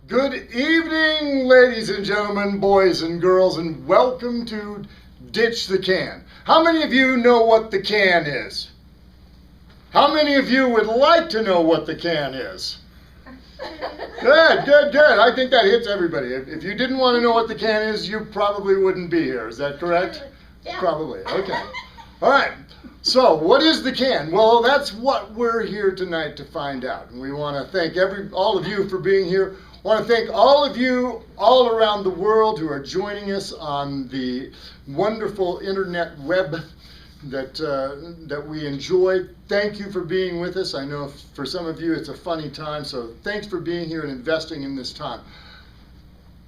Good evening, ladies and gentlemen, boys and girls, and welcome to Ditch the Can. How many of you know what the can is? How many of you would like to know what the can is? Good, good, good. I think that hits everybody. If you didn't want to know what the can is, you probably wouldn't be here. Is that correct? Yeah. Probably. Okay. All right. So, what is the can? Well, that's what we're here tonight to find out. And we want to thank all of you for being here. I want to thank all of you all around the world who are joining us on the wonderful internet web that we enjoy. Thank you for being with us. I know for some of you it's a funny time, so thanks for being here and investing in this time.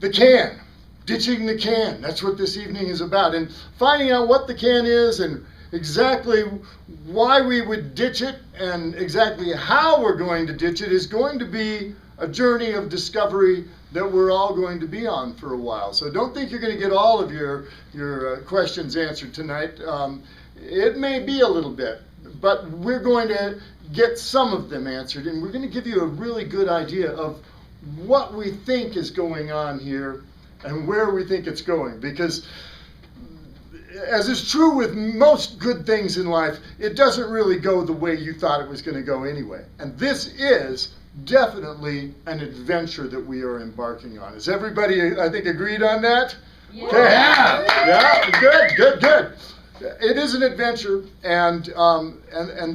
The can, ditching the can. That's what this evening is about. And finding out what the can is and exactly why we would ditch it and exactly how we're going to ditch it is going to be a journey of discovery that we're all going to be on for a while. So don't think you're going to get all of your questions answered tonight. It may be a little bit, but we're going to get some of them answered, and we're going to give you a really good idea of what we think is going on here and where we think it's going. Because as is true with most good things in life, it doesn't really go the way you thought it was going to go anyway. And this is definitely an adventure that we are embarking on. Is everybody, I think, agreed on that? Yeah. Okay. Yeah, good, good, good. It is an adventure, and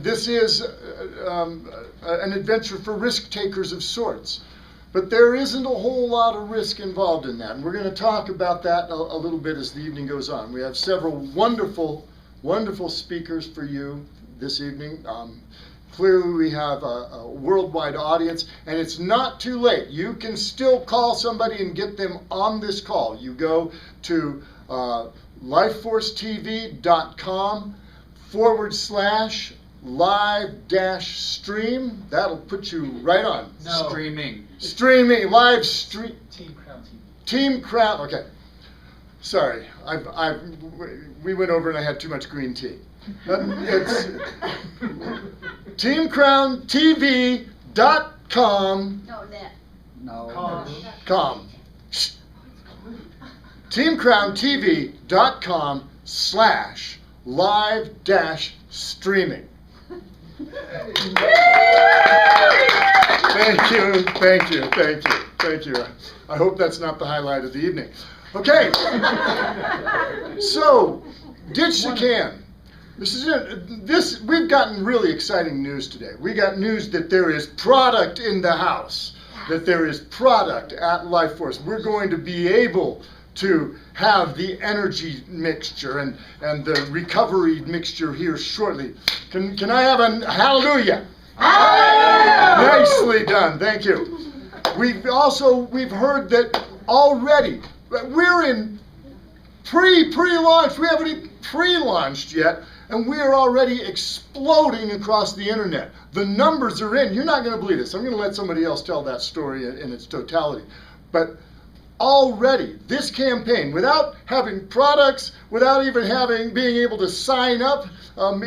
this is an adventure for risk takers of sorts. But there isn't a whole lot of risk involved in that, and we're going to talk about that a little bit as the evening goes on. We have several wonderful, wonderful speakers for you this evening. Clearly, we have a worldwide audience, and it's not too late. You can still call somebody and get them on this call. You go to lifeforcetv.com/live-stream. That'll put you right on. No. Streaming, live stream. Team Crown TV. Team Crown, okay. Sorry, we went over and I had too much green tea. It's teamcrowntv.com. No, that. No. Com. teamcrowntv.com/live-streaming. Thank you, thank you, thank you, thank you. I hope that's not the highlight of the evening. Okay, so ditch the can. This is it. We've gotten really exciting news today. We got news that there is product in the house, that there is product at LifeForce. We're going to be able to have the energy mixture and the recovery mixture here shortly. Can I have a hallelujah? Hallelujah! Nicely done, thank you. We've heard that already. We're in pre-launch. We haven't even pre-launched yet, and we are already exploding across the internet. The numbers are in. You're not going to believe this. I'm going to let somebody else tell that story in its totality. But already, this campaign, without having products, without even being able to sign up, and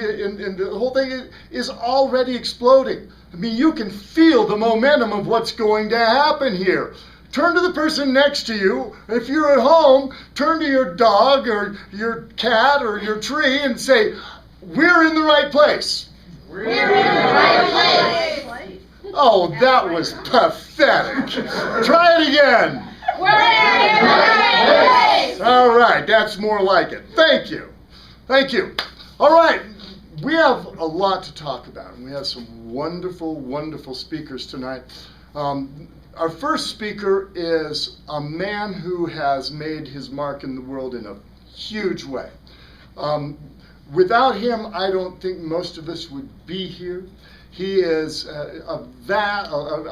the whole thing is already exploding. I mean, you can feel the momentum of what's going to happen here. Turn to the person next to you. If you're at home, turn to your dog or your cat or your tree and say, "We're in the right place." We're in the right place. Oh, that was pathetic. Try it again. We're in the right place. All right, that's more like it. Thank you. Thank you. All right, we have a lot to talk about, and we have some wonderful, wonderful speakers tonight. Our first speaker is a man who has made his mark in the world in a huge way. Without him, I don't think most of us would be here. He is a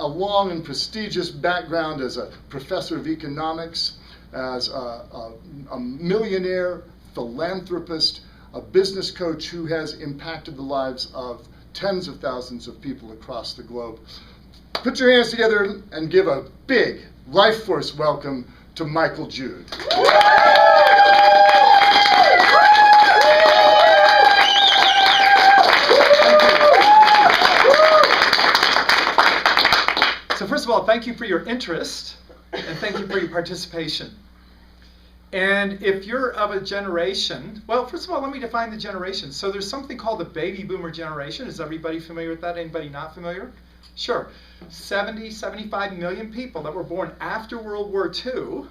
long and prestigious background as a professor of economics, as a millionaire, philanthropist, a business coach who has impacted the lives of tens of thousands of people across the globe. Put your hands together and give a big Life Force welcome to Michael Jude. So first of all, thank you for your interest. And thank you for your participation. And if you're of a generation, well, first of all, let me define the generation. So there's something called the baby boomer generation. Is everybody familiar with that? Anybody not familiar? Sure. 70, 75 million people that were born after World War II.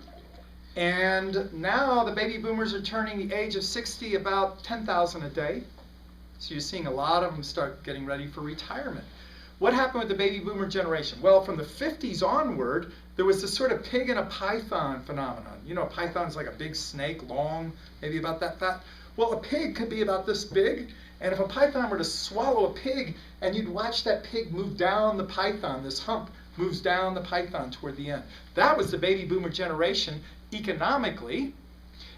And now the baby boomers are turning the age of 60 about 10,000 a day. So you're seeing a lot of them start getting ready for retirement. What happened with the baby boomer generation? Well, from the 50s onward, there was this sort of pig in a python phenomenon. You know, a python's like a big snake, long, maybe about that fat. Well, a pig could be about this big, and if a python were to swallow a pig, and you'd watch that pig move down the python, this hump moves down the python toward the end. That was the baby boomer generation economically,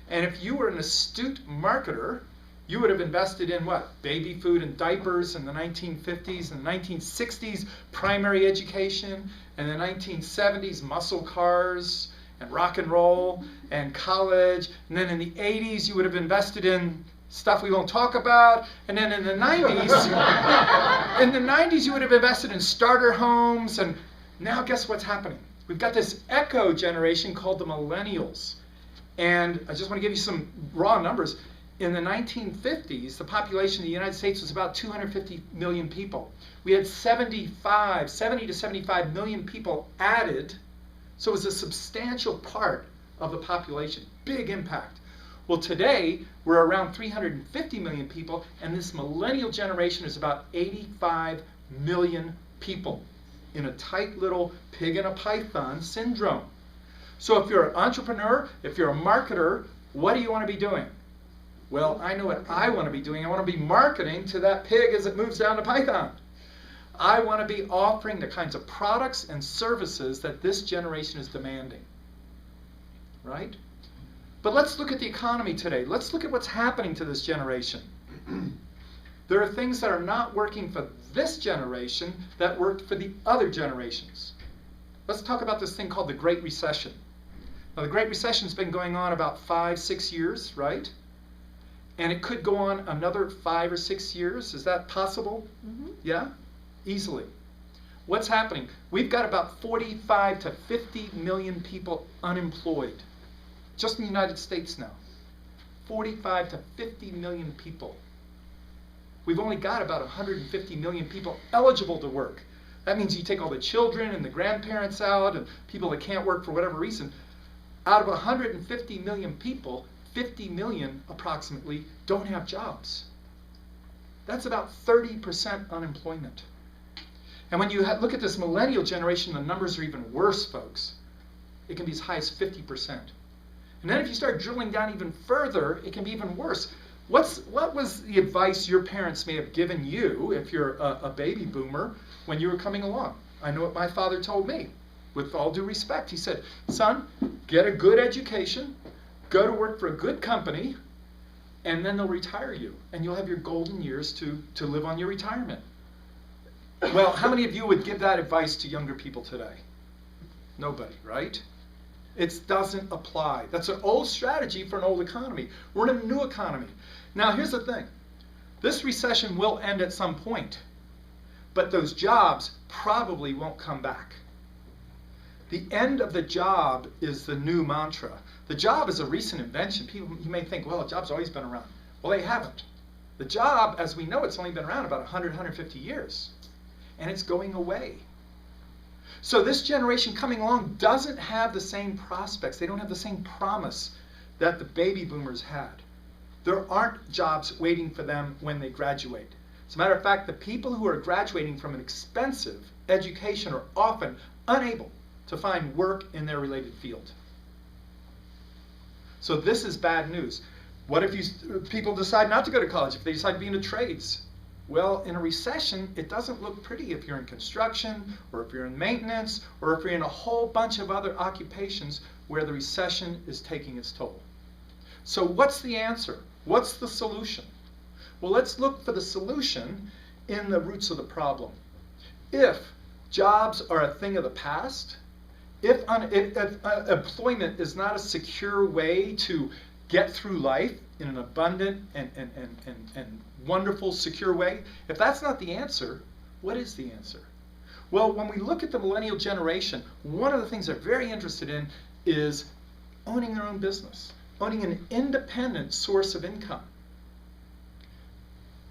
and if you were an astute marketer, you would have invested in what? Baby food and diapers in the 1950s and the 1960s, primary education, and the 1970s, muscle cars and rock and roll and college. And then in the 80s, you would have invested in stuff we won't talk about. And then in the 90s, you would have invested in starter homes. And now guess what's happening? We've got this echo generation called the millennials. And I just want to give you some raw numbers. In the 1950s, the population of the United States was about 250 million people. We had 70 to 75 million people added, so it was a substantial part of the population. Big impact. Well, today, we're around 350 million people, and this millennial generation is about 85 million people in a tight little pig in a python syndrome. So if you're an entrepreneur, if you're a marketer, what do you want to be doing? Well, I know what I want to be doing. I want to be marketing to that pig as it moves down to Python. I want to be offering the kinds of products and services that this generation is demanding. Right? But let's look at the economy today. Let's look at what's happening to this generation. There are things that are not working for this generation that worked for the other generations. Let's talk about this thing called the Great Recession. Now, the Great Recession's been going on about 5-6 years, right? And it could go on another 5 or 6 years. Is that possible? Mm-hmm. Yeah? Easily. What's happening? We've got about 45 to 50 million people unemployed. Just in the United States now. 45 to 50 million people. We've only got about 150 million people eligible to work. That means you take all the children and the grandparents out and people that can't work for whatever reason. Out of 150 million people, 50 million approximately don't have jobs. That's about 30% unemployment. And when you look at this millennial generation, the numbers are even worse, folks. It can be as high as 50%. And then if you start drilling down even further, it can be even worse. What was the advice your parents may have given you, if you're a baby boomer, when you were coming along? I know what my father told me, with all due respect. He said, son, get a good education, go to work for a good company, and then they'll retire you. And you'll have your golden years to live on your retirement. Well, how many of you would give that advice to younger people today? Nobody, right? It doesn't apply. That's an old strategy for an old economy. We're in a new economy. Now, here's the thing. This recession will end at some point, but those jobs probably won't come back. The end of the job is the new mantra. The job is a recent invention. People, you may think, well, the job's always been around. Well, they haven't. The job, as we know, it's only been around about 100, 150 years, and it's going away. So this generation coming along doesn't have the same prospects. They don't have the same promise that the baby boomers had. There aren't jobs waiting for them when they graduate. As a matter of fact, the people who are graduating from an expensive education are often unable to find work in their related field. So this is bad news. What if people decide not to go to college, if they decide to be into trades? Well, in a recession, it doesn't look pretty if you're in construction, or if you're in maintenance, or if you're in a whole bunch of other occupations where the recession is taking its toll. So what's the answer? What's the solution? Well, let's look for the solution in the roots of the problem. If jobs are a thing of the past, if employment is not a secure way to get through life in an abundant and wonderful, secure way, if that's not the answer, what is the answer? Well, when we look at the millennial generation, one of the things they're very interested in is owning their own business, owning an independent source of income.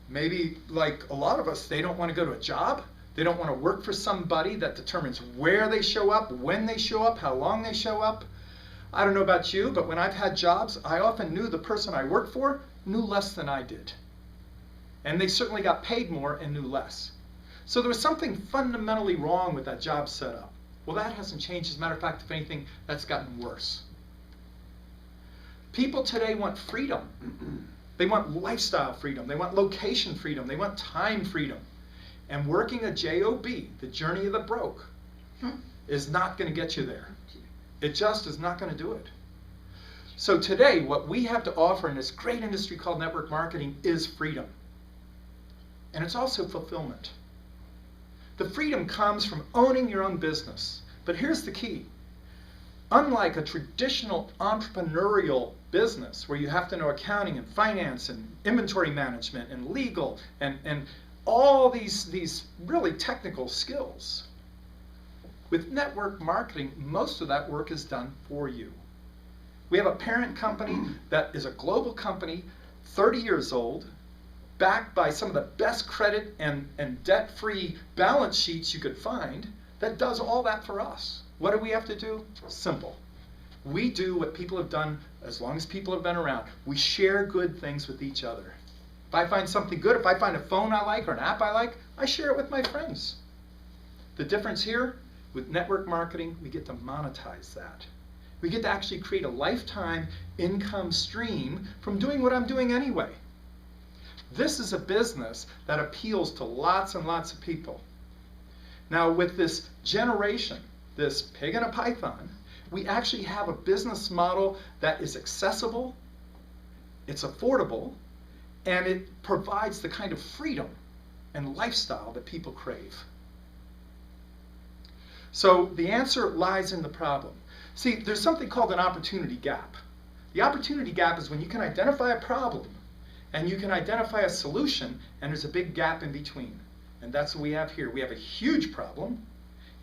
Maybe, like a lot of us, they don't want to go to a job. They don't want to work for somebody that determines where they show up, when they show up, how long they show up. I don't know about you, but when I've had jobs, I often knew the person I worked for knew less than I did. And they certainly got paid more and knew less. So there was something fundamentally wrong with that job setup. Well, that hasn't changed. As a matter of fact, if anything, that's gotten worse. People today want freedom. They want lifestyle freedom. They want location freedom. They want time freedom. And working a job, the journey of the broke, is not going to get you there. It just is not going to do it. So today, what we have to offer in this great industry called network marketing is freedom. And it's also fulfillment. The freedom comes from owning your own business. But here's the key. Unlike a traditional entrepreneurial business where you have to know accounting and finance and inventory management and legal and all these really technical skills, with network marketing, most of that work is done for you. We have a parent company that is a global company, 30 years old, backed by some of the best credit and debt-free balance sheets you could find, that does all that for us. What do we have to do? Simple. We do what people have done as long as people have been around. We share good things with each other. If I find something good, if I find a phone I like or an app I like, I share it with my friends. The difference here, with network marketing, we get to monetize that. We get to actually create a lifetime income stream from doing what I'm doing anyway. This is a business that appeals to lots and lots of people. Now with this generation, this pig in a python, we actually have a business model that is accessible, it's affordable, and it provides the kind of freedom and lifestyle that people crave. So the answer lies in the problem. See, there's something called an opportunity gap. The opportunity gap is when you can identify a problem and you can identify a solution and there's a big gap in between. And that's what we have here. We have a huge problem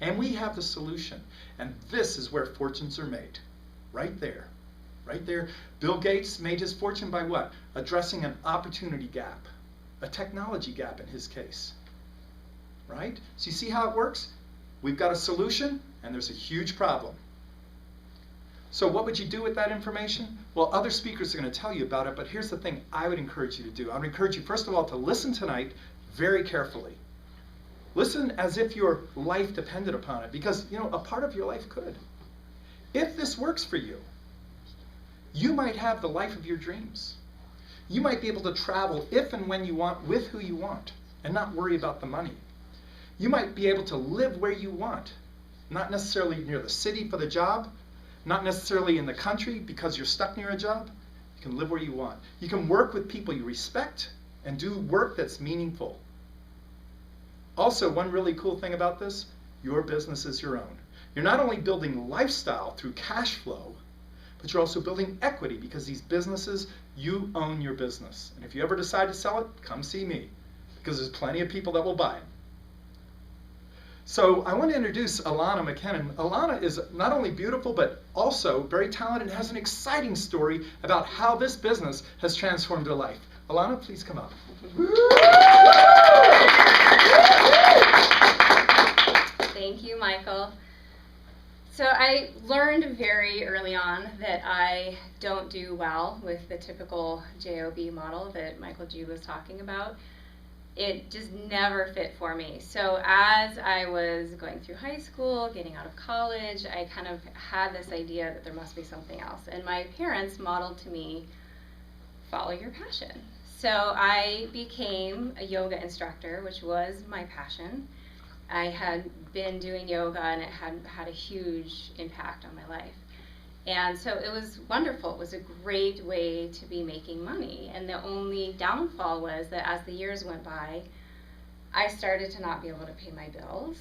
and we have the solution. And this is where fortunes are made. Right there. Right there. Bill Gates made his fortune by what? Addressing an opportunity gap. A technology gap in his case. Right? So you see how it works? We've got a solution and there's a huge problem. So what would you do with that information? Well, other speakers are going to tell you about it, but here's the thing I would encourage you to do. I would encourage you, first of all, to listen tonight very carefully. Listen as if your life depended upon it, because, you know, a part of your life could. If this works for you, you might have the life of your dreams. You might be able to travel if and when you want with who you want and not worry about the money. You might be able to live where you want, not necessarily near the city for the job, not necessarily in the country because you're stuck near a job. You can live where you want. You can work with people you respect and do work that's meaningful. Also, one really cool thing about this, your business is your own. You're not only building lifestyle through cash flow, but you're also building equity because these businesses, you own your business. And if you ever decide to sell it, come see me because there's plenty of people that will buy it. So I want to introduce Alana McKinnon. Alana is not only beautiful, but also very talented and has an exciting story about how this business has transformed her life. Alana, please come up. Thank you, Michael. So I learned very early on that I don't do well with the typical JOB model that Michael Jude was talking about. It just never fit for me. So as I was going through high school, getting out of college, I kind of had this idea that there must be something else. And my parents modeled to me, follow your passion. So I became a yoga instructor, which was my passion. I had been doing yoga and it had a huge impact on my life. And so it was wonderful. It was a great way to be making money. And the only downfall was that as the years went by, I started to not be able to pay my bills.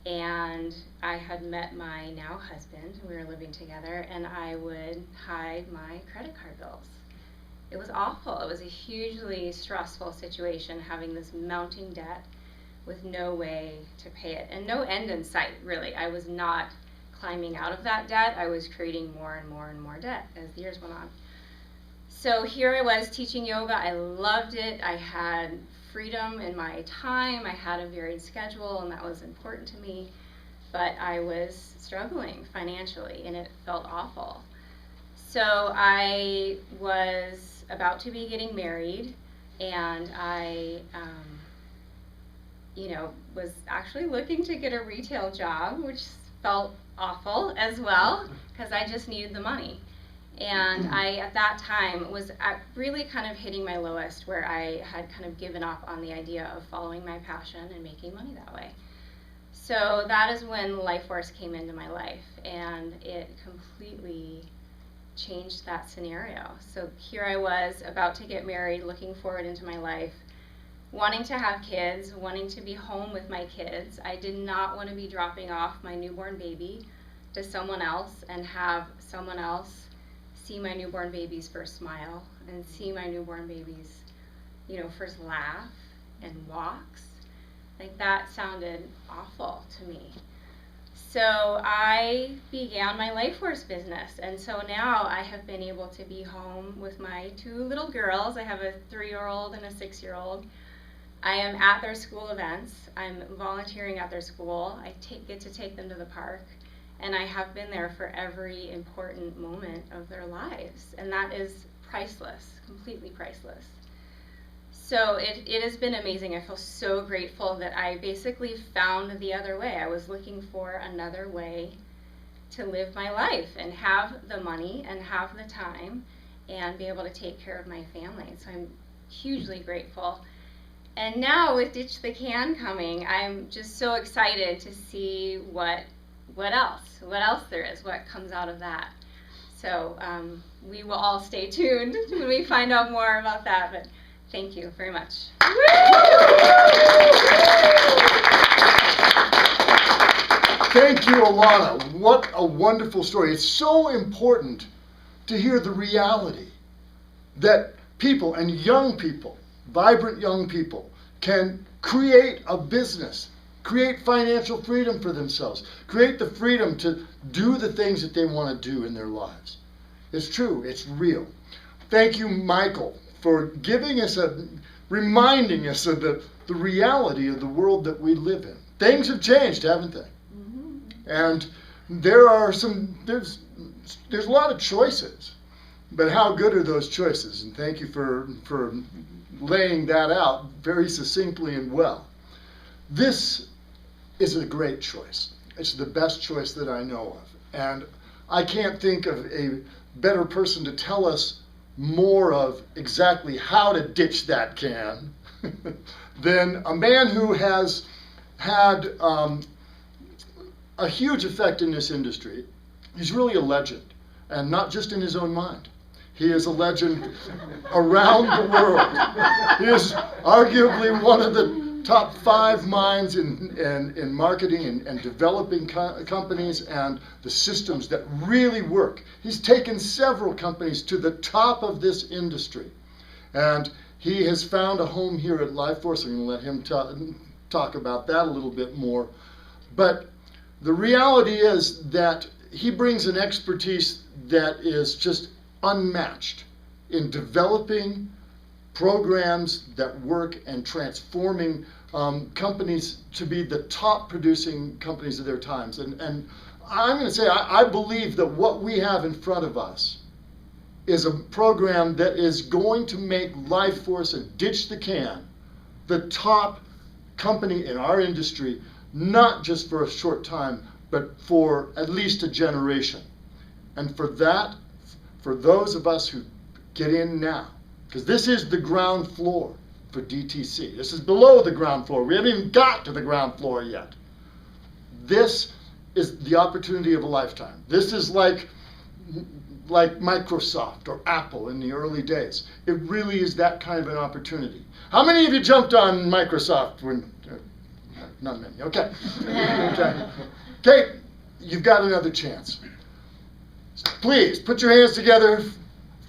And I had met my now husband, we were living together, and I would hide my credit card bills. It was awful. It was a hugely stressful situation having this mounting debt with no way to pay it and no end in sight, really. I was not climbing out of that debt. I was creating more and more and more debt as the years went on. So here I was teaching yoga. I loved it. I had freedom in my time. I had a varied schedule, and that was important to me. But I was struggling financially, and it felt awful. So I was about to be getting married, and I was actually looking to get a retail job, which felt awful as well, because I just needed the money. And I, at that time, was really kind of hitting my lowest, where I had kind of given up on the idea of following my passion and making money that way. So that is when Life Force came into my life, and it completely changed that scenario. So here I was, about to get married, looking forward into my life, wanting to have kids, wanting to be home with my kids. I did not want to be dropping off my newborn baby to someone else and have someone else see my newborn baby's first smile and see my newborn baby's, first laugh and walks. Like, that sounded awful to me. So I began my Life Force business, and so now I have been able to be home with my 2 little girls. I have a 3-year-old and a 6-year-old. I am at their school events. I'm volunteering at their school. I get to take them to the park, and I have been there for every important moment of their lives, and that is priceless, completely priceless. So it has been amazing. I feel so grateful that I basically found the other way. I was looking for another way to live my life and have the money and have the time and be able to take care of my family. So I'm hugely grateful. And now with Ditch the Can coming, I'm just so excited to see what else there is, what comes out of that. So we will all stay tuned when we find out more about that. But thank you very much. Thank you, Alana. What a wonderful story. It's so important to hear the reality that people, and young people, vibrant young people, can create a business, create financial freedom for themselves, create the freedom to do the things that they want to do in their lives. It's true. It's real. Thank you, Michael, for giving us reminding us of the reality of the world that we live in. Things have changed, haven't they? Mm-hmm. And there's a lot of choices, but how good are those choices? And thank you for laying that out very succinctly and well. This is a great choice. It's the best choice that I know of. And I can't think of a better person to tell us more of exactly how to ditch that can than a man who has had a huge effect in this industry. He's really a legend, and not just in his own mind. He is a legend around the world. He is arguably one of the top 5 minds in marketing and developing companies and the systems that really work. He's taken several companies to the top of this industry. And he has found a home here at Life Force. I'm going to let him talk about that a little bit more. But the reality is that he brings an expertise that is just unmatched in developing programs that work and transforming companies to be the top producing companies of their times. And I'm going to say, I believe that what we have in front of us is a program that is going to make Life Force and Ditch the Can the top company in our industry, not just for a short time, but for at least a generation. And for that, for those of us who get in now, because this is the ground floor for DTC. This is below the ground floor. We haven't even got to the ground floor yet. This is the opportunity of a lifetime. This is like Microsoft or Apple in the early days. It really is that kind of an opportunity. How many of you jumped on Microsoft when? Not many. Okay. Okay. You've got another chance. Please put your hands together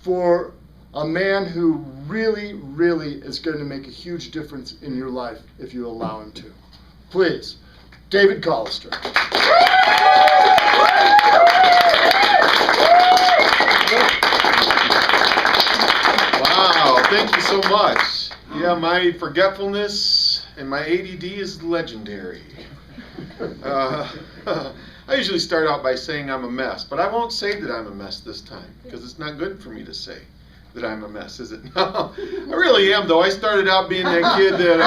for a man who really, really is going to make a huge difference in your life if you allow him to. please, David Colister. Wow, thank you so much. Yeah, my forgetfulness and my ADD is legendary. I usually start out by saying I'm a mess, but I won't say that I'm a mess this time because it's not good for me to say that I'm a mess, is it? No, I really am, though. I started out being that kid that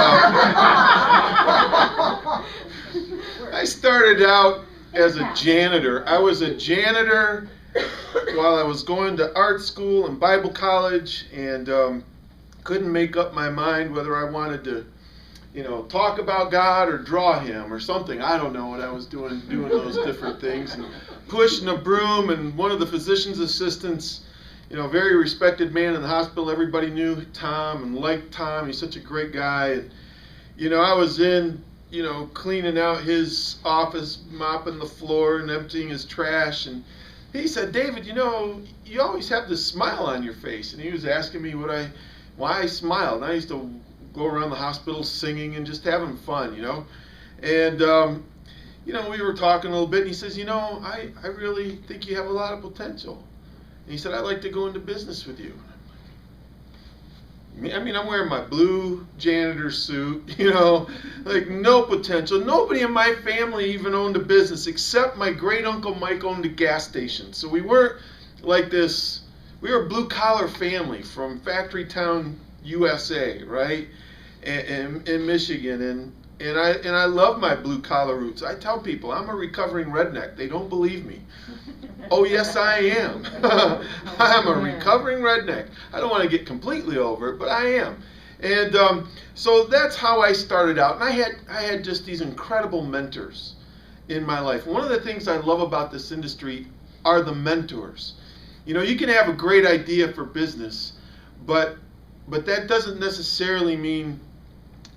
I started out as a janitor. I was a janitor while I was going to art school and Bible college, and couldn't make up my mind whether I wanted to, talk about God or draw Him or something. I don't know what I was doing those different things, and pushing a broom. And one of the physician's assistants, very respected man in the hospital. Everybody knew Tom and liked Tom. He's such a great guy. And I was in, cleaning out his office, mopping the floor and emptying his trash, and he said, "David, you always have this smile on your face." And he was asking me why I smiled. And I used to go around the hospital singing and just having fun, And, we were talking a little bit, and he says, I really think you have a lot of potential. And he said, "I'd like to go into business with you." I mean, I'm wearing my blue janitor suit, like no potential. Nobody in my family even owned a business except my great uncle Mike owned a gas station. So we weren't like this. We were a blue collar family from factory town, USA, right? In Michigan, and I love my blue collar roots. I tell people I'm a recovering redneck. They don't believe me. Oh yes, I am. I'm a recovering redneck. I don't want to get completely over it, but I am. And so that's how I started out. And I had just these incredible mentors in my life. One of the things I love about this industry are the mentors. You can have a great idea for business, but that doesn't necessarily mean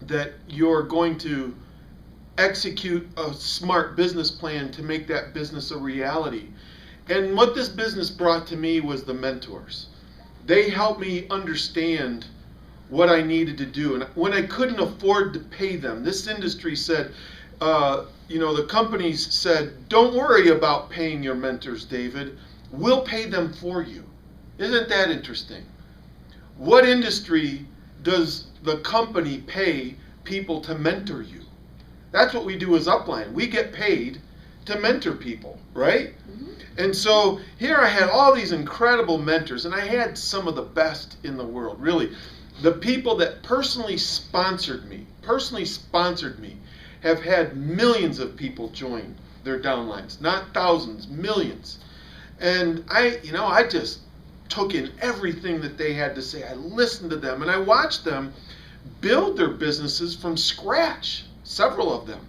that you're going to execute a smart business plan to make that business a reality. And what this business brought to me was the mentors. They helped me understand what I needed to do. And when I couldn't afford to pay them, this industry said, the companies said, "Don't worry about paying your mentors, David. We'll pay them for you." Isn't that interesting? What industry does the company pay people to mentor you? That's what we do as Upline. We get paid to mentor people, right? Mm-hmm. And so here I had all these incredible mentors, and I had some of the best in the world, really. The people that personally sponsored me, have had millions of people join their downlines. Not thousands, millions. And I just took in everything that they had to say. I listened to them, and I watched them build their businesses from scratch, several of them.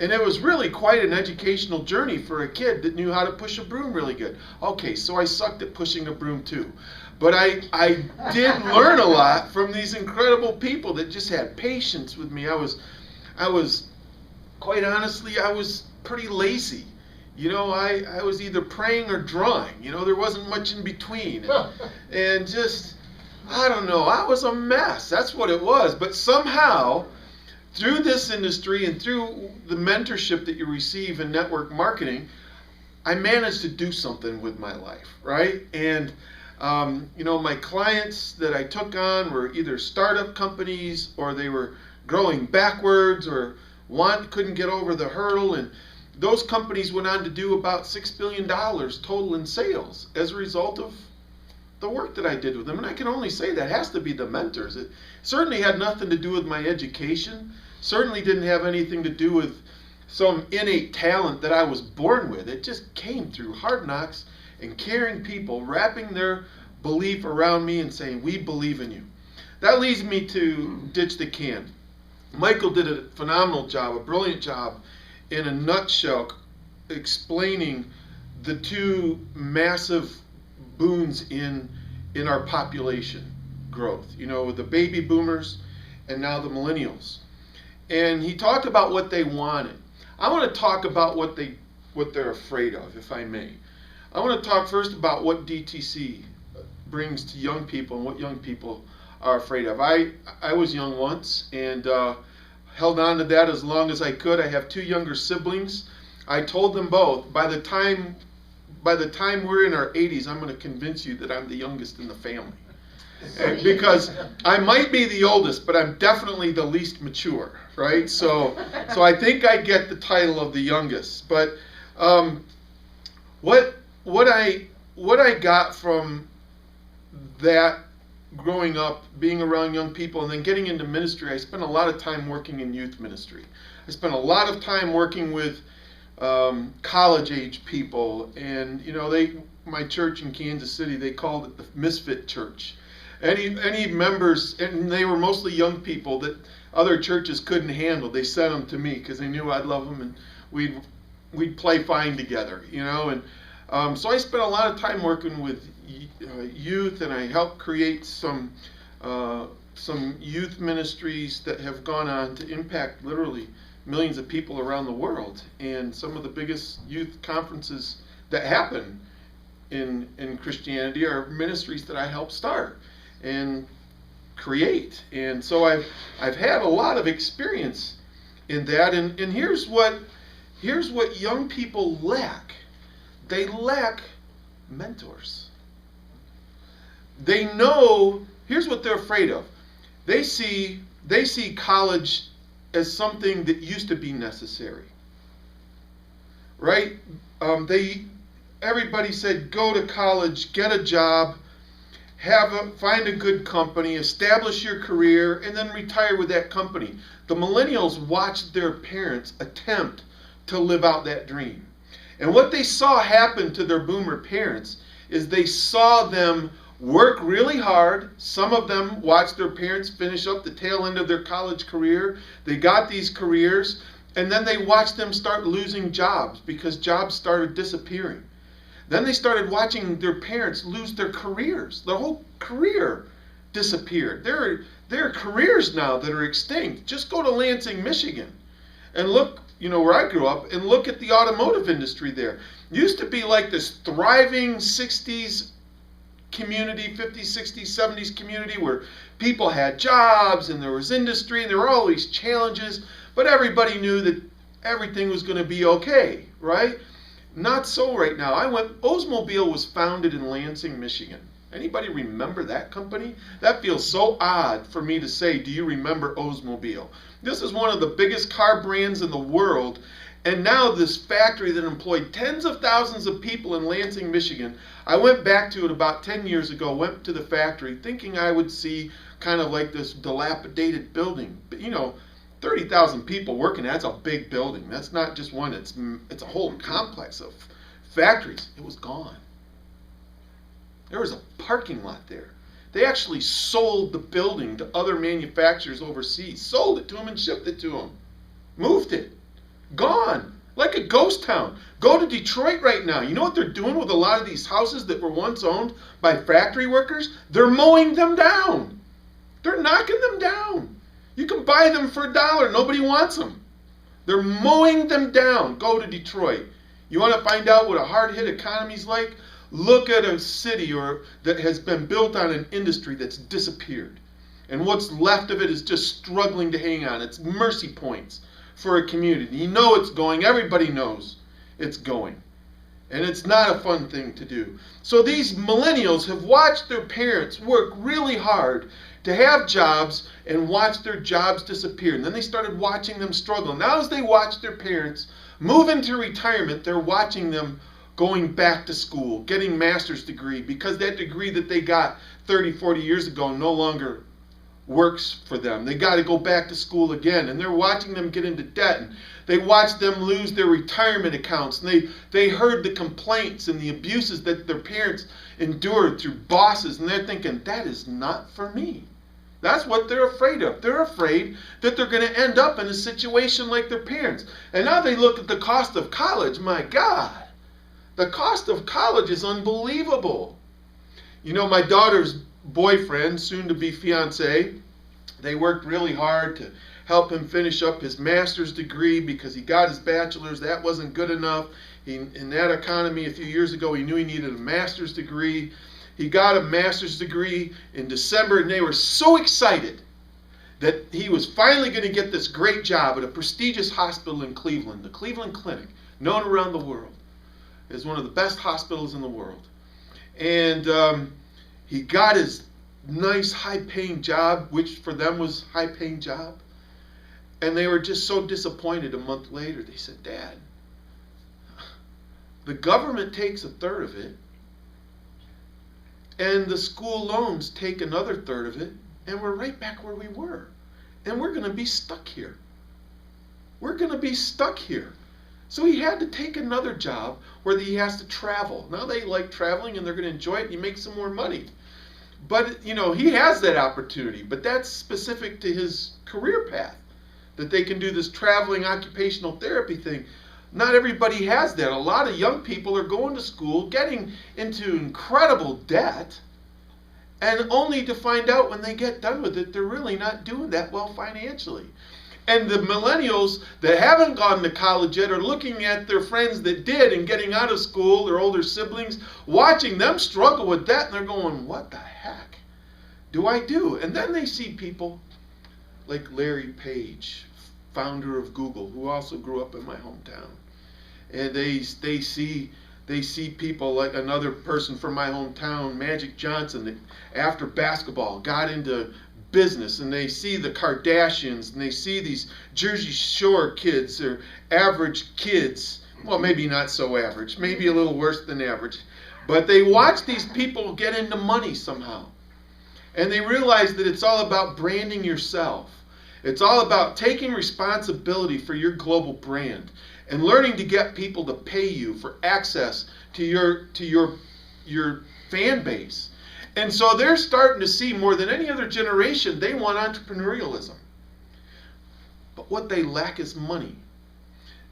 And it was really quite an educational journey for a kid that knew how to push a broom really good. Okay, so I sucked at pushing a broom too. But I did learn a lot from these incredible people that just had patience with me. I was quite honestly, I was pretty lazy. I was either praying or drawing. There wasn't much in between. And just, I don't know, I was a mess. That's what it was. But somehow, through this industry and through the mentorship that you receive in network marketing, I managed to do something with my life, right? And, my clients that I took on were either startup companies, or they were growing backwards, or couldn't get over the hurdle. And those companies went on to do about $6 billion total in sales as a result of the work that I did with them. And I can only say that has to be the mentors. It certainly had nothing to do with my education, certainly didn't have anything to do with some innate talent that I was born with. It just came through hard knocks and caring people, wrapping their belief around me and saying, "We believe in you." That leads me to DitchTheCan. Michael did a phenomenal job, a brilliant job, in a nutshell, explaining the two massive boons in our population growth, with the baby boomers and now the millennials. And he talked about what they wanted. I want to talk about what they're afraid of, if I may. I want to talk first about what DTC brings to young people and what young people are afraid of. I was young once, and held on to that as long as I could. I have 2 younger siblings. I told them both, by the time we're in our 80s, I'm going to convince you that I'm the youngest in the family. Because I might be the oldest, but I'm definitely the least mature, right? So I think I get the title of the youngest. But what I got from that, growing up, being around young people, and then getting into ministry, I spent a lot of time working in youth ministry. I spent a lot of time working with college-age people, and my church in Kansas City, they called it the Misfit Church. Any members, and they were mostly young people that other churches couldn't handle. They sent them to me because they knew I'd love them, and we'd play fine together, And so I spent a lot of time working with youth, and I helped create some youth ministries that have gone on to impact literally millions of people around the world. And some of the biggest youth conferences that happen in Christianity are ministries that I helped start and create. And so I've had a lot of experience in that. And here's what young people lack. They lack mentors. They know, here's what they're afraid of. They see college as something that used to be necessary. Right? Everybody said, go to college, get a job, find a good company, establish your career, and then retire with that company. The millennials watched their parents attempt to live out that dream. And what they saw happen to their boomer parents is they saw them work really hard. Some of them watched their parents finish up the tail end of their college career. They got these careers, and then they watched them start losing jobs because jobs started disappearing. Then they started watching their parents lose their careers. Their whole career disappeared. There are careers now that are extinct. Just go to Lansing, Michigan, and look, where I grew up, and look at the automotive industry there. Used to be like this thriving 60s community, 50s, 60s, 70s community where people had jobs and there was industry and there were all these challenges, but everybody knew that everything was going to be okay, right? Not so right now. Oldsmobile was founded in Lansing, Michigan. Anybody remember that company? That feels so odd for me to say, do you remember Oldsmobile? This is one of the biggest car brands in the world, and now this factory that employed tens of thousands of people in Lansing, Michigan, I went back to it about 10 years ago, went to the factory thinking I would see kind of like this dilapidated building. But 30,000 people working, that's a big building. That's not just one, it's a whole complex of factories. It was gone. There was a parking lot there. They actually sold the building to other manufacturers overseas, sold it to them and shipped it to them. Moved it. Gone. Like a ghost town. Go to Detroit right now. You know what they're doing with a lot of these houses that were once owned by factory workers? They're mowing them down. They're knocking them down. You can buy them for $1. Nobody wants them. They're mowing them down. Go to Detroit. You want to find out what a hard-hit economy's like? Look at a city that has been built on an industry that's disappeared. And what's left of it is just struggling to hang on. It's mercy points for a community. You know it's going. Everybody knows it's going. And it's not a fun thing to do. So these millennials have watched their parents work really hard to have jobs and watch their jobs disappear. And then they started watching them struggle. Now as they watch their parents move into retirement, they're watching them going back to school, getting master's degree, because that degree that they got 30, 40 years ago no longer works for them. They got to go back to school again, and they're watching them get into debt, and they watched them lose their retirement accounts, and they heard the complaints and the abuses that their parents endured through bosses, and they're thinking, that is not for me. That's what they're afraid of. They're afraid that they're going to end up in a situation like their parents. And now they look at the cost of college. My God, the cost of college is unbelievable. My daughter's boyfriend, soon to be fiance, they worked really hard to help him finish up his master's degree because he got his bachelor's. That wasn't good enough. In that economy a few years ago, he knew he needed a master's degree. He got a master's degree in December, and they were so excited. that he was finally going to get this great job at a prestigious hospital in Cleveland, the Cleveland Clinic, known around the world as one of the best hospitals in the world. And he got his nice high-paying job, which for them was high-paying job. And they were just so disappointed a month later. They said, Dad, the government takes a third of it, and the school loans take another third of it, and we're right back where we were. And we're going to be stuck here. We're going to be stuck here. So he had to take another job where he has to travel. Now they like traveling and they're going to enjoy it and you make some more money. But, you know, he has that opportunity, but that's specific to his career path, that they can do this traveling occupational therapy thing. Not everybody has that. A lot of young people are going to school, getting into incredible debt, and only to find out when they get done with it, they're really not doing that well financially. And the millennials that haven't gone to college yet are looking at their friends that did and getting out of school, their older siblings, watching them struggle with that, and they're going, what the heck do I do? And then they see people like Larry Page, founder of Google, who also grew up in my hometown. And they see people like another person from my hometown, Magic Johnson, that after basketball got into business, and they see the Kardashians, and they see these Jersey Shore kids, or average kids, well, maybe not so average, maybe a little worse than average, but they watch these people get into money somehow. And they realize that it's all about branding yourself. It's all about taking responsibility for your global brand and learning to get people to pay you for access to your fan base. And so they're starting to see, more than any other generation, they want entrepreneurialism. But what they lack is money.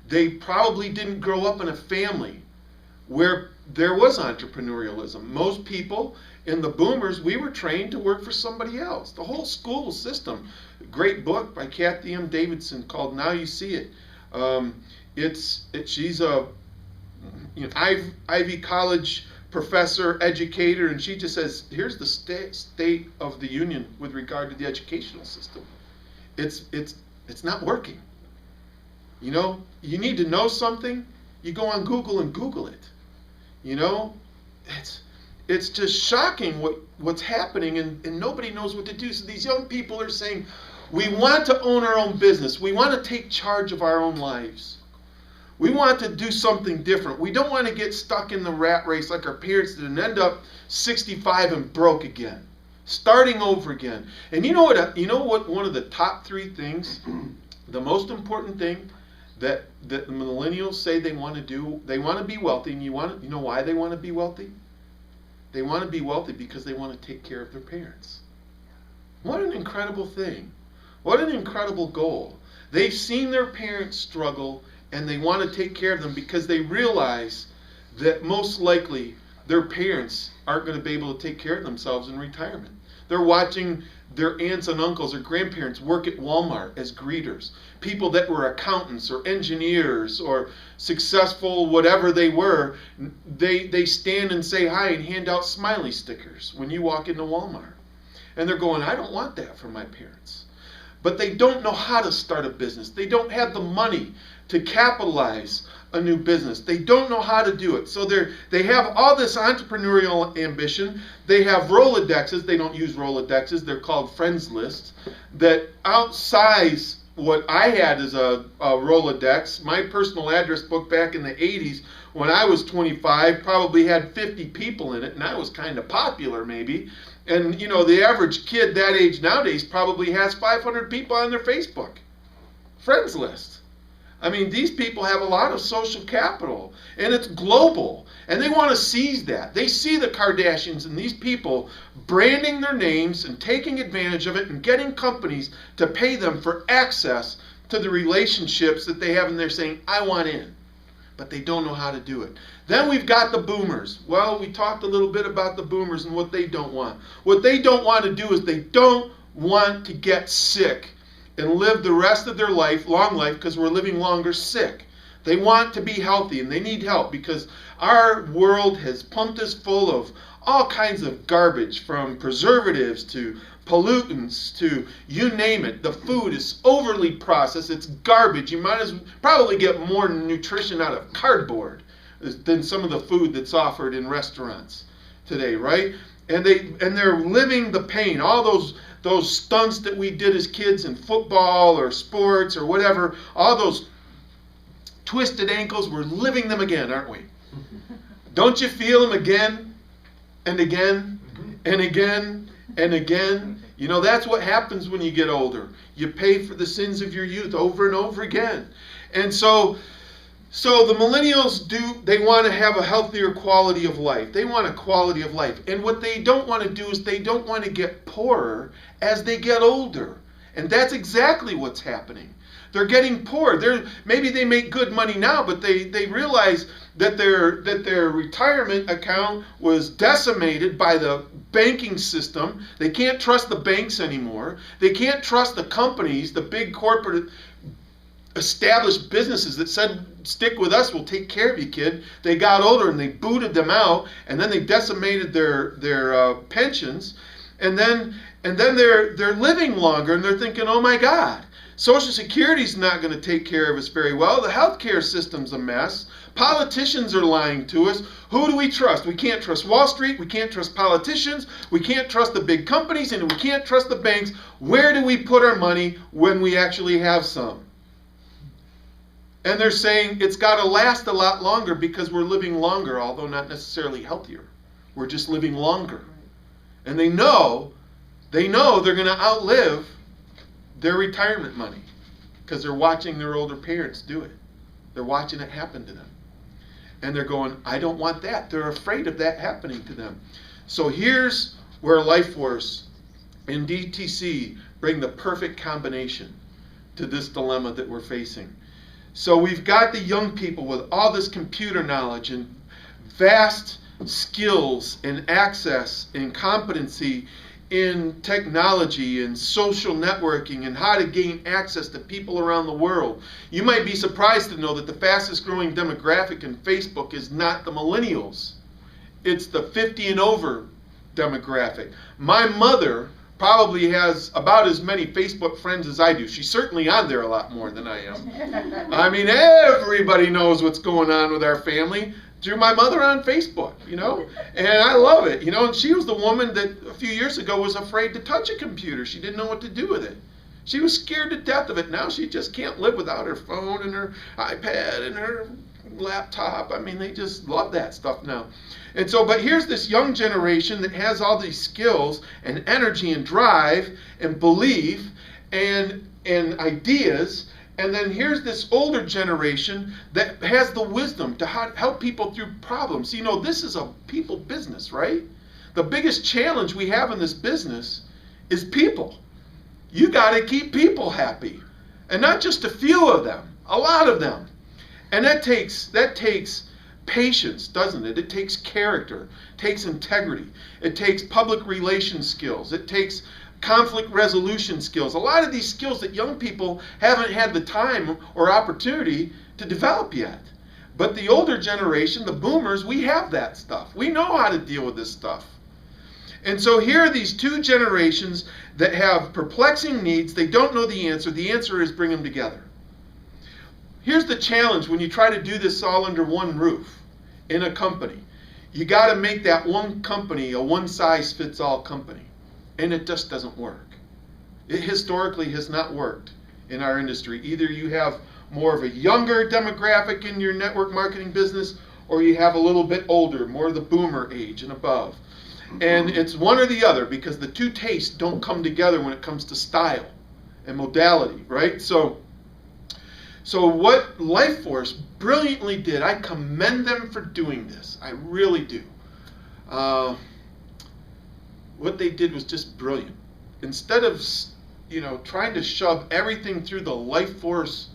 They probably didn't grow up in a family where there was entrepreneurialism. Most people in the boomers, we were trained to work for somebody else. The whole school system. A great book by Kathy M. Davidson called Now You See It. She's a Ivy College professor, educator, and she just says, here's the state of the union with regard to the educational system. It's not working. You know, you need to know something, you go on Google and Google it. You know, it's just shocking what's happening, and nobody knows what to do. So these young people are saying, we want to own our own business. We want to take charge of our own lives. We want to do something different. We don't want to get stuck in the rat race like our parents did and end up 65 and broke again, starting over again. And you know what? One of the top 3 things, the most important thing that the millennials say they want to do, they want to be wealthy. And you know why they want to be wealthy? They want to be wealthy because they want to take care of their parents. What an incredible thing. What an incredible goal. They've seen their parents struggle, and they want to take care of them because they realize that most likely their parents aren't going to be able to take care of themselves in retirement. They're watching their aunts and uncles or grandparents work at Walmart as greeters. People that were accountants or engineers or successful whatever they were, they stand and say hi and hand out smiley stickers when you walk into Walmart. And they're going, I don't want that for my parents. But they don't know how to start a business. They don't have the money to capitalize a new business. They don't know how to do it. So they have all this entrepreneurial ambition. They have Rolodexes. They don't use Rolodexes. They're called friends lists that outsize what I had as a Rolodex. My personal address book back in the 80s when I was 25 probably had 50 people in it, and I was kind of popular maybe. And you know, the average kid that age nowadays probably has 500 people on their Facebook friends list. I mean, these people have a lot of social capital, and it's global, and they want to seize that. They see the Kardashians and these people branding their names and taking advantage of it and getting companies to pay them for access to the relationships that they have, and they're saying, I want in. But they don't know how to do it. Then we've got the boomers. Well, we talked a little bit about the boomers and what they don't want. What they don't want to do is they don't want to get sick and live the rest of their life, long life, because we're living longer sick. They want to be healthy, and they need help because our world has pumped us full of all kinds of garbage, from preservatives to pollutants to you name it. The food is overly processed. It's garbage. You might as probably get more nutrition out of cardboard than some of the food that's offered in restaurants today, right? And they're living the pain. All those stunts that we did as kids in football or sports or whatever, all those twisted ankles, we're living them again, aren't we? Don't you feel them again and again and again and again? You know, that's what happens when you get older. You pay for the sins of your youth over and over again. And so the millennials they want to have a healthier quality of life. They want a quality of life. And what they don't want to do is they don't want to get poorer as they get older. And that's exactly what's happening. They're getting poor. Maybe they make good money now, but they realize that their retirement account was decimated by the banking system. They can't trust the banks anymore. They can't trust the companies, the big corporate established businesses that said, stick with us, we'll take care of you, kid. They got older and they booted them out, and then they decimated their pensions, and then they're living longer, and they're thinking, oh my God, Social Security's not going to take care of us very well. The healthcare system's a mess. Politicians are lying to us. Who do we trust? We can't trust Wall Street. We can't trust politicians. We can't trust the big companies, and we can't trust the banks. Where do we put our money when we actually have some? And they're saying it's got to last a lot longer because we're living longer, although not necessarily healthier. We're just living longer. And they know they're going to outlive their retirement money because they're watching their older parents do it. They're watching it happen to them. And they're going, I don't want that. They're afraid of that happening to them. So here's where LifeForce and DTC bring the perfect combination to this dilemma that we're facing. So we've got the young people with all this computer knowledge and vast skills and access and competency in technology and social networking and how to gain access to people around the world. You might be surprised to know that the fastest growing demographic in Facebook is not the millennials. It's the 50 and over demographic. My mother probably has about as many Facebook friends as I do. She's certainly on there a lot more than I am. I mean, everybody knows what's going on with our family through my mother on Facebook, you know, and I love it, you know, and she was the woman that a few years ago was afraid to touch a computer. She didn't know what to do with it. She was scared to death of it. Now she just can't live without her phone and her iPad and her laptop. I mean, they just love that stuff now. And so, but here's this young generation that has all these skills and energy and drive and belief and ideas. And then here's this older generation that has the wisdom to help people through problems. You know, this is a people business, right? The biggest challenge we have in this business is people. You got to keep people happy. And not just a few of them, a lot of them. And that takes patience, doesn't it? It takes character, it takes integrity, it takes public relations skills, it takes conflict resolution skills. A lot of these skills that young people haven't had the time or opportunity to develop yet. But the older generation, the boomers, we have that stuff. We know how to deal with this stuff. And so here are these two generations that have perplexing needs. They don't know the answer. The answer is bring them together. Here's the challenge when you try to do this all under one roof in a company. You got to make that one company a one-size-fits-all company. And it just doesn't work. It historically has not worked in our industry. Either you have more of a younger demographic in your network marketing business, or you have a little bit older, more of the boomer age and above. And it's one or the other, because the two tastes don't come together when it comes to style and modality, right? So what LifeForce brilliantly did, I commend them for doing this. I really do. What they did was just brilliant. Instead of, you know, trying to shove everything through the LifeForce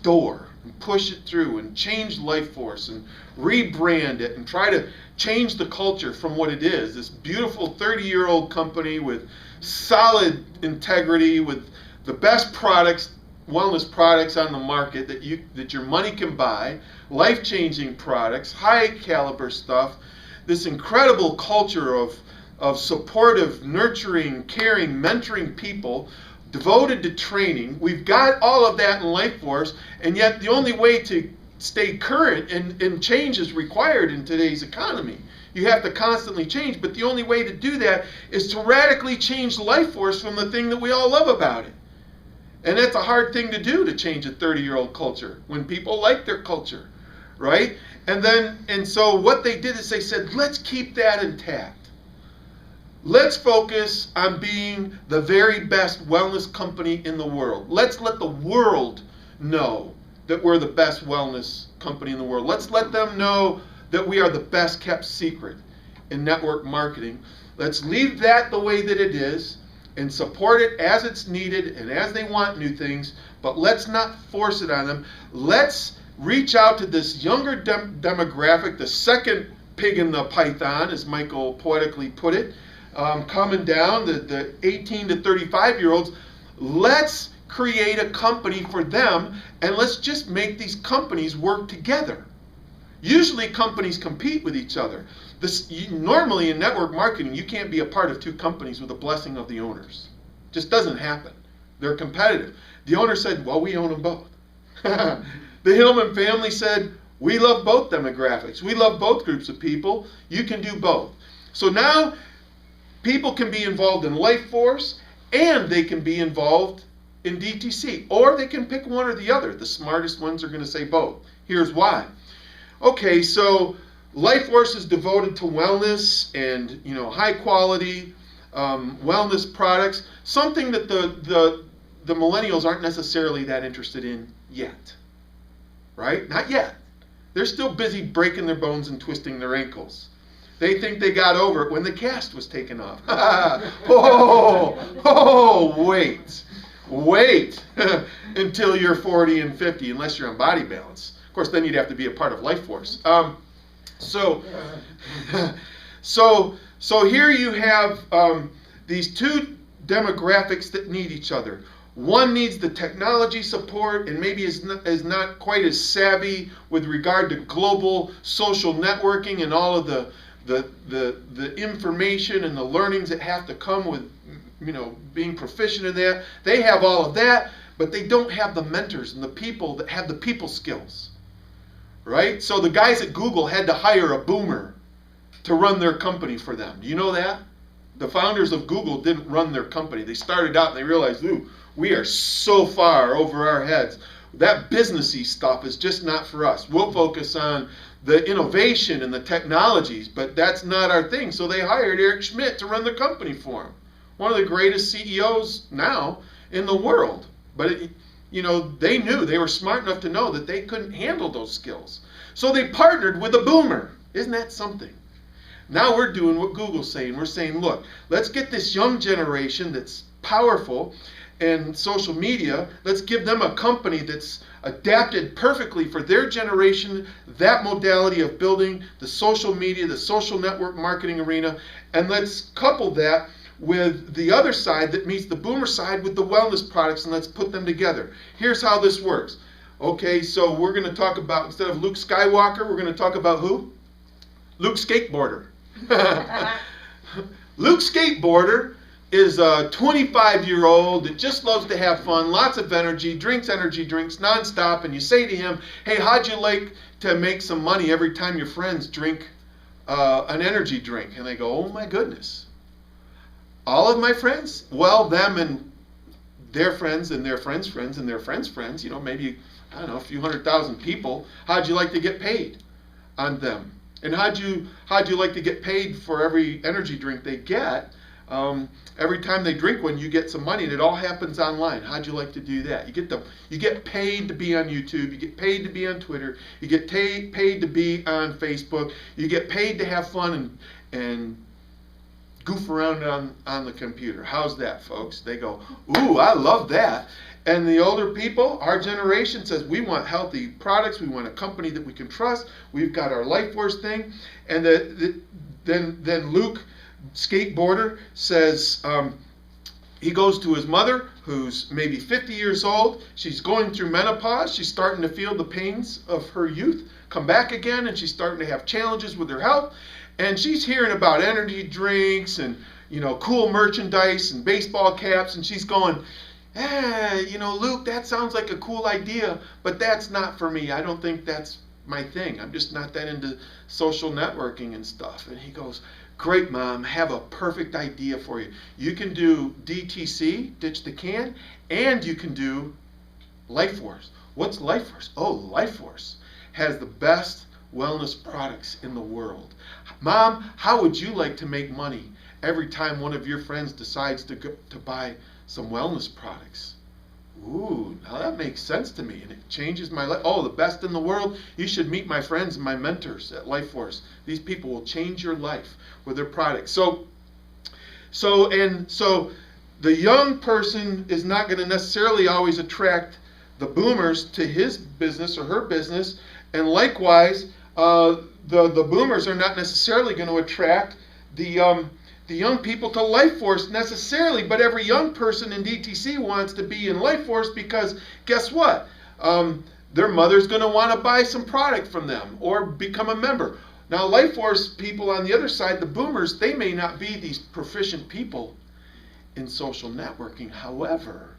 door and push it through and change LifeForce and rebrand it and try to change the culture from what it is, this beautiful 30-year-old company with solid integrity, with the best products wellness products on the market that your money can buy, life-changing products, high caliber stuff, this incredible culture of supportive, nurturing, caring, mentoring people devoted to training. We've got all of that in LifeForce, and yet the only way to stay current and change is required in today's economy. You have to constantly change, but the only way to do that is to radically change LifeForce from the thing that we all love about it. And that's a hard thing to do, to change a 30-year-old culture when people like their culture, right? And so what they did is they said, let's keep that intact. Let's focus on being the very best wellness company in the world. Let's let the world know that we're the best wellness company in the world. Let's let them know that we are the best kept secret in network marketing. Let's leave that the way that it is and support it as it's needed and as they want new things, but let's not force it on them. Let's reach out to this younger demographic, the second pig in the python, as Michael poetically put it, coming down, the 18 to 35-year-olds. Let's create a company for them, and let's just make these companies work together. Usually companies compete with each other. Normally in network marketing, you can't be a part of two companies with the blessing of the owners. Just doesn't happen. They're competitive. The owner said, well, we own them both. The Hillman family said, we love both demographics. We love both groups of people. You can do both. So now people can be involved in LifeForce, and they can be involved in DTC, or they can pick one or the other. The smartest ones are going to say both. Here's why. Okay, so LifeForce is devoted to wellness and high quality wellness products, something that the millennials aren't necessarily that interested in yet, right? Not yet. They're still busy breaking their bones and twisting their ankles. They think they got over it when the cast was taken off. Wait until you're 40 and 50, unless you're on body balance. Of course, then you'd have to be a part of LifeForce. So here you have these two demographics that need each other. One needs the technology support and maybe is not quite as savvy with regard to global social networking and all of the information and the learnings that have to come with being proficient in that. They have all of that, but they don't have the mentors and the people that have the people skills, right? So the guys at Google had to hire a boomer to run their company for them. Do you know that? The founders of Google didn't run their company. They started out and they realized, ooh, we are so far over our heads. That businessy stuff is just not for us. We'll focus on the innovation and the technologies, but that's not our thing. So they hired Eric Schmidt to run the company for them. One of the greatest CEOs now in the world. But they knew, they were smart enough to know that they couldn't handle those skills. So they partnered with a boomer. Isn't that something? Now we're doing what Google's saying. We're saying, look, let's get this young generation that's powerful and social media, let's give them a company that's adapted perfectly for their generation, that modality of building the social media, the social network marketing arena, and let's couple that with the other side that meets the boomer side with the wellness products, and let's put them together. Here's how this works. Okay, so we're going to talk about, instead of Luke Skywalker, we're going to talk about who? Luke Skateboarder. Luke Skateboarder is a 25-year-old that just loves to have fun, lots of energy drinks nonstop, and you say to him, hey, how'd you like to make some money every time your friends drink an energy drink? And they go, oh my goodness. All of my friends? Well, them and their friends and their friends' friends and their friends' friends, maybe, I don't know, a few 100,000 people. How'd you like to get paid on them? And how'd you like to get paid for every energy drink they get? Every time they drink one, you get some money, and it all happens online. How'd you like to do that? You get paid to be on YouTube. You get paid to be on Twitter. You get paid to be on Facebook. You get paid to have fun and goof around on the computer. How's that, folks? They go, ooh, I love that. And the older people, our generation, says we want healthy products. We want a company that we can trust. We've got our LifeForce thing. And then Luke Skateboarder says, he goes to his mother, who's maybe 50 years old. She's going through menopause. She's starting to feel the pains of her youth come back again, and she's starting to have challenges with her health. And she's hearing about energy drinks and, you know, cool merchandise and baseball caps, and she's going, you know, Luke, that sounds like a cool idea, but that's not for me. I don't think that's my thing. I'm just not that into social networking and stuff. And he goes, great, Mom, have a perfect idea for you. You can do DTC, Ditch the Can, and you can do LifeForce. What's LifeForce? Oh, LifeForce has the best wellness products in the world. Mom, how would you like to make money every time one of your friends decides to buy some wellness products? Ooh, now that makes sense to me, and it changes my life. Oh, the best in the world. You should meet my friends and my mentors at LifeForce. These people will change your life with their products. So the young person is not going to necessarily always attract the boomers to his business or her business, and likewise, the boomers are not necessarily going to attract the young people to LifeForce necessarily, but every young person in DTC wants to be in LifeForce because guess what? Their mother's going to want to buy some product from them or become a member. Now, LifeForce people on the other side, the boomers, they may not be these proficient people in social networking. However,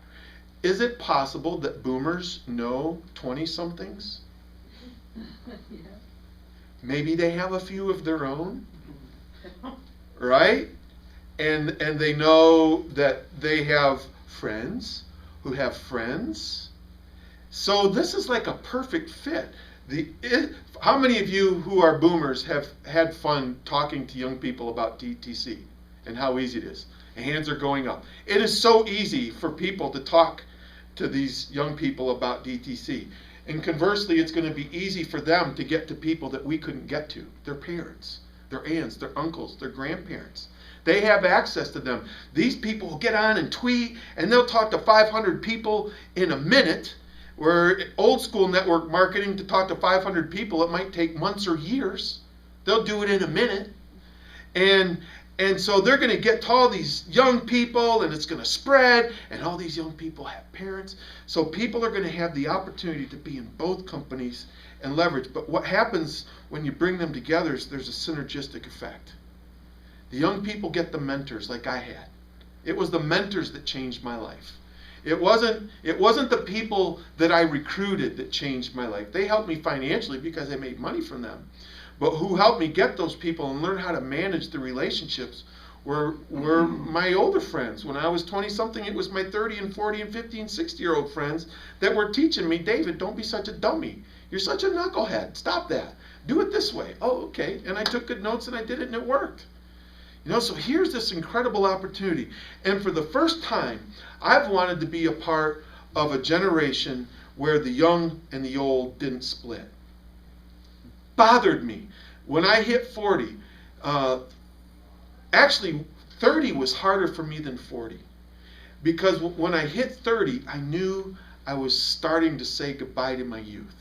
is it possible that boomers know 20-somethings? Yeah. Maybe they have a few of their own, right? And they know that they have friends who have friends. So this is like a perfect fit. How many of you who are boomers have had fun talking to young people about DTC and how easy it is? And hands are going up. It is so easy for people to talk to these young people about DTC. And conversely, it's going to be easy for them to get to people that we couldn't get to. Their parents, their aunts, their uncles, their grandparents. They have access to them. These people will get on and tweet, and they'll talk to 500 people in a minute, where old school network marketing, to talk to 500 people, it might take months or years. They'll do it in a minute. And so they're going to get to all these young people, and it's going to spread, and all these young people have parents. So people are going to have the opportunity to be in both companies and leverage. But what happens when you bring them together is there's a synergistic effect. The young people get the mentors like I had. It was the mentors that changed my life. It wasn't the people that I recruited that changed my life. They helped me financially because I made money from them. But who helped me get those people and learn how to manage the relationships were my older friends. When I was 20-something, it was my 30 and 40 and 50 and 60-year-old friends that were teaching me, David, don't be such a dummy. You're such a knucklehead. Stop that. Do it this way. Oh, okay. And I took good notes and I did it and it worked. You know, so here's this incredible opportunity. And for the first time, I've wanted to be a part of a generation where the young and the old didn't split. Bothered me. When I hit 40, actually 30 was harder for me than 40. Because when I hit 30, I knew I was starting to say goodbye to my youth.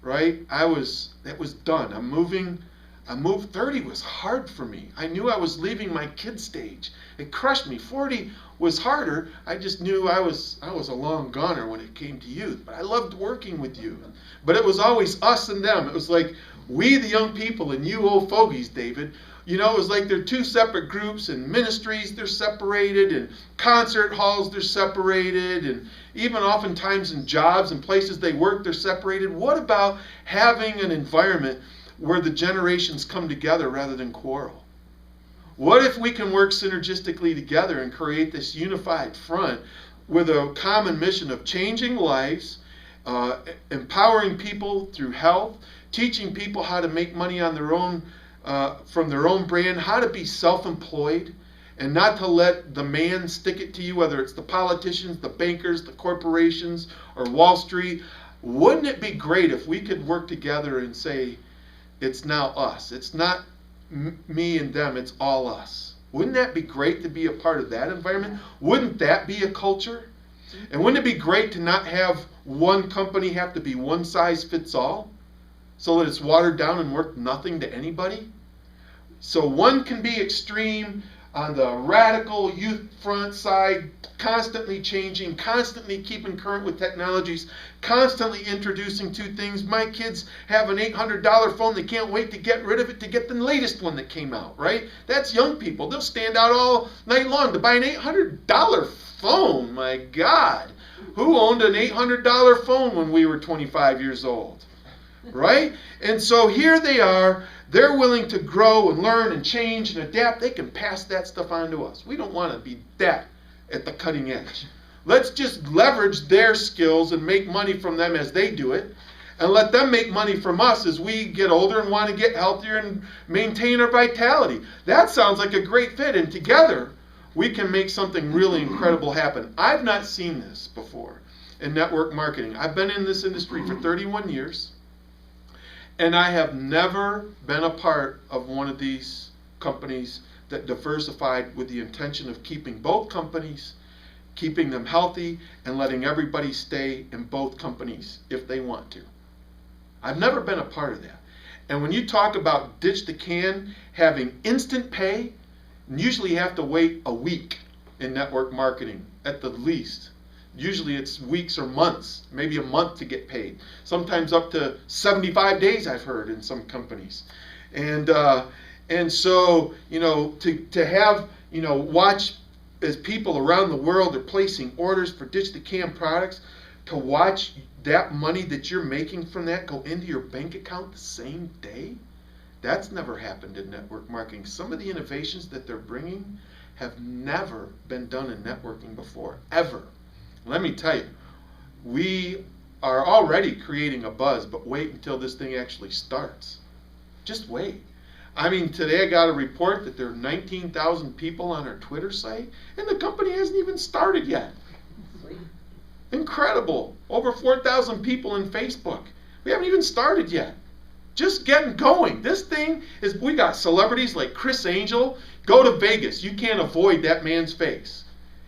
Right? It was done. I moved. 30 was hard for me. I knew I was leaving my kid stage. It crushed me. 40 was harder. I just knew I was a long goner when it came to youth. But I loved working with you. But it was always us and them. It was like, we the young people and you old fogies, David. You know, it was like they're two separate groups, and ministries, they're separated, and concert halls, they're separated, and even oftentimes in jobs and places they work, they're separated. What about having an environment where the generations come together rather than quarrel? What if we can work synergistically together and create this unified front with a common mission of changing lives, empowering people through health, teaching people how to make money on their own, from their own brand, how to be self-employed, and not to let the man stick it to you, whether it's the politicians, the bankers, the corporations, or Wall Street. Wouldn't it be great if we could work together and say, it's now us. It's not me and them, it's all us. Wouldn't that be great to be a part of that environment? Wouldn't that be a culture? And wouldn't it be great to not have one company have to be one size fits all, so that it's watered down and worth nothing to anybody? So one can be extreme on the radical youth front side, constantly changing, constantly keeping current with technologies, constantly introducing to things. My kids have an $800 phone. They can't wait to get rid of it to get the latest one that came out, right? That's young people. They'll stand out all night long to buy an $800 phone. My God. Who owned an $800 phone when we were 25 years old? Right? And so here they are. They're willing to grow and learn and change and adapt. They can pass that stuff on to us. We don't want to be that at the cutting edge. Let's just leverage their skills and make money from them as they do it, and let them make money from us as we get older and want to get healthier and maintain our vitality. That sounds like a great fit, and together we can make something really incredible happen. I've not seen this before in network marketing. I've been in this industry for 31 years. And I have never been a part of one of these companies that diversified with the intention of keeping both companies, keeping them healthy, and letting everybody stay in both companies if they want to. I've never been a part of that. And when you talk about DitchTheCan having instant pay, usually you have to wait a week in network marketing at the least. Usually it's weeks or months, maybe a month to get paid. Sometimes up to 75 days, I've heard in some companies. And so, to have, watch as people around the world are placing orders for DitchTheCan products, to watch that money that you're making from that go into your bank account the same day, that's never happened in network marketing. Some of the innovations that they're bringing have never been done in networking before, ever. Let me tell you, we are already creating a buzz, but wait until this thing actually starts. Just wait. I mean, today I got a report that there are 19,000 people on our Twitter site, and the company hasn't even started yet. Incredible. Over 4,000 people in Facebook. We haven't even started yet. Just getting going. This thing is, we got celebrities like Chris Angel. Go to Vegas. You can't avoid that man's face.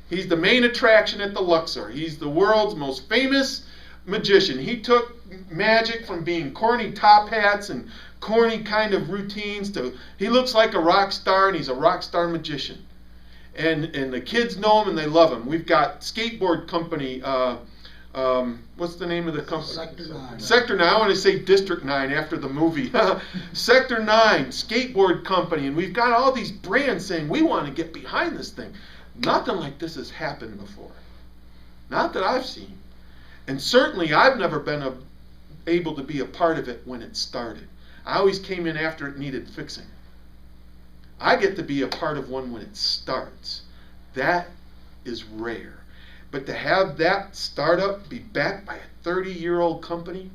He's the main attraction at the Luxor. He's the world's most famous magician. He took magic from being corny top hats and corny kind of routines to, he looks like a rock star, and he's a rock star magician. And the kids know him and they love him. We've got skateboard company, what's the name of the company? Sector 9. Sector 9. I want to say District 9 after the movie. Sector 9, skateboard company. And we've got all these brands saying, we want to get behind this thing. Nothing like this has happened before. Not that I've seen. And certainly I've never been able to be a part of it when it started. I always came in after it needed fixing. I get to be a part of one when it starts. That is rare. But to have that startup be backed by a 30-year-old company,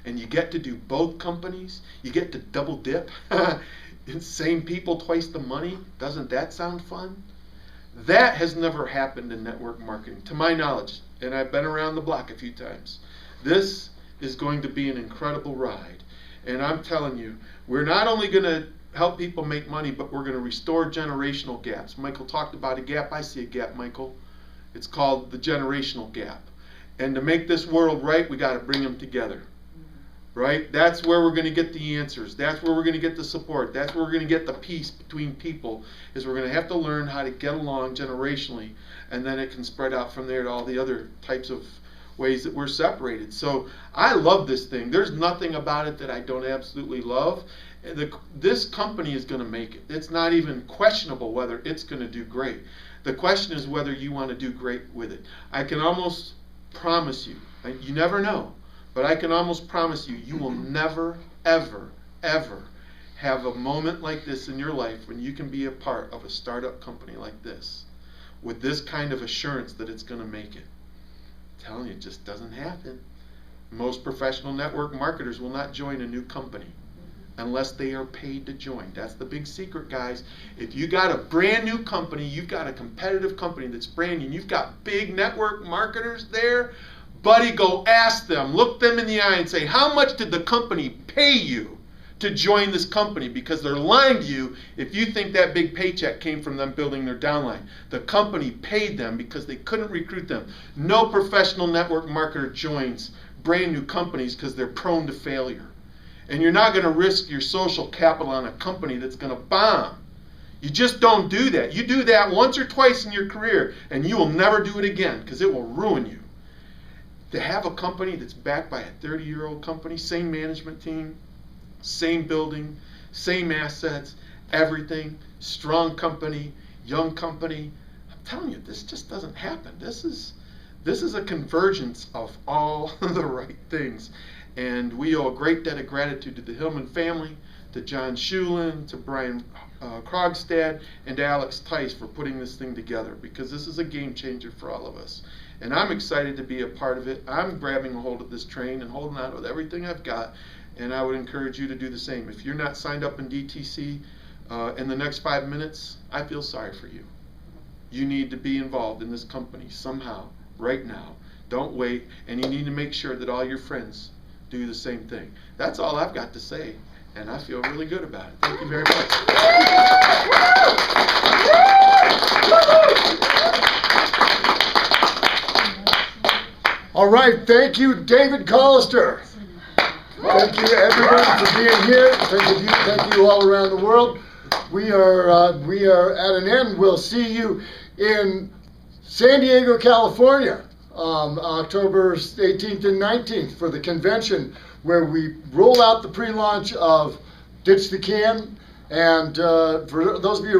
and you get to do both companies, you get to double dip, same people, twice the money, doesn't that sound fun? That has never happened in network marketing, to my knowledge, and I've been around the block a few times. This is going to be an incredible ride, and I'm telling you, we're not only going to help people make money, but we're going to restore generational gaps. Michael talked about a gap. I see a gap, Michael. It's called the generational gap. And to make this world right, we got to bring them together. Right? That's where we're going to get the answers. That's where we're going to get the support. That's where we're going to get the peace between people, is we're going to have to learn how to get along generationally, and then it can spread out from there to all the other types of ways that we're separated. So I love this thing. There's nothing about it that I don't absolutely love. This company is going to make it. It's not even questionable whether it's going to do great. The question is whether you want to do great with it. I can almost promise you, you never know, but I can almost promise you, you will never, ever, ever have a moment like this in your life when you can be a part of a startup company like this with this kind of assurance that it's going to make it. I'm telling you, it just doesn't happen. Most professional network marketers will not join a new company unless they are paid to join. That's the big secret, guys. If you got a brand new company, you've got a competitive company that's brand new, and you've got big network marketers there, buddy, go ask them, look them in the eye and say, how much did the company pay you to join this company? Because they're lying to you if you think that big paycheck came from them building their downline. The company paid them because they couldn't recruit them. No professional network marketer joins brand new companies because they're prone to failure. And you're not going to risk your social capital on a company that's going to bomb. You just don't do that. You do that once or twice in your career, and you will never do it again because it will ruin you. To have a company that's backed by a 30-year-old company, same management team, same building, same assets, everything, strong company, young company, I'm telling you, this just doesn't happen. This is a convergence of all the right things. And we owe a great debt of gratitude to the Hillman family, to John Schulin, to Brian Krogstad, and to Alex Tice for putting this thing together, because this is a game changer for all of us. And I'm excited to be a part of it. I'm grabbing a hold of this train and holding on with everything I've got, and I would encourage you to do the same. If you're not signed up in DTC in the next 5 minutes, I feel sorry for you. You need to be involved in this company somehow, right now. Don't wait, and you need to make sure that all your friends do the same thing. That's all I've got to say, and I feel really good about it. Thank you very much. All right, thank you, David Colister. Thank you, everyone, for being here. Thank you all around the world. We are at an end. We'll see you in San Diego, California, October 18th and 19th for the convention, where we roll out the pre-launch of Ditch the Can. And for those of you